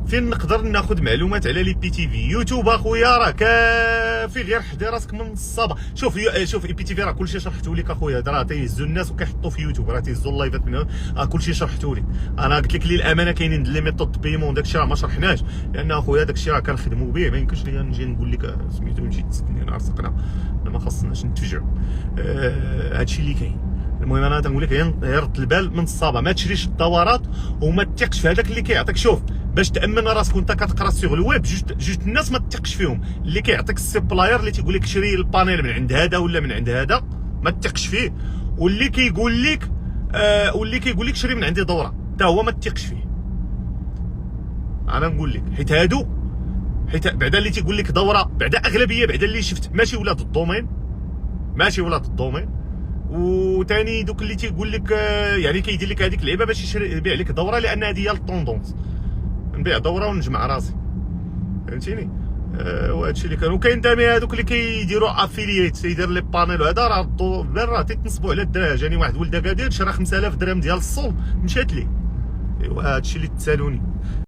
فين نقدر ناخذ معلومات على لي بي تي في؟ يوتيوب اخويا راه كافي، غير حدي راسك من الصبا. شوف اي بي تي في راه كلشي شرحته لك اخويا، راه تيهزوا الناس وكيحطوا في يوتيوب، راه تيهزوا اللايفات من كلشي شرحته لك. انا قلت لك للامانه كاينين لي ميثود بيمون داكشي راه ما شرحناش، لان اخويا داكشي راه كنخدموا به، ما يمكنش ليا نجي نقول لك سميتو نمشي تسدني نهار سقنا، ما خصناش نتفجعوا. هادشي اللي كاين. المهم انا تنقول لك هي رد البال من الصبا، ما تشريش الدورات وما تثقش في هذاك اللي كيعطيك. شوف باش تامن راسك وانت كتقرا سيغ الويب، جوج الناس ما تثقش فيهم، اللي كيعطيك السبلاير اللي تيقول لك شري البانيل من عند هذا ولا من عند هذا ما تثقش فيه، واللي كيقول لك شري من عندي دوره حتى هو ما تثقش فيه. انا نقول لك حيت بعدا اللي تيقول لك دوره، بعدا اغلبيه بعدا اللي شفت ماشي ولاد الدومين، وثاني دوك اللي تيقول لك يعني كيدير لك هذيك اللعيبه باش يبيع لك دوره، لان هذه هي الطوندونس، نبيع دوره ونجمع راسي، فهمتيني. وهادشي اللي كان. وكاين دامي هذوك اللي كيديروا افيلييت، تيدير لي بانيل وهذا راه ردوا راه تيتنصبوا على الدراهم. جاني واحد ولد اكادير شرا 5000 درهم ديال الصول مشات ليه. ايوا هادشي اللي تسالوني.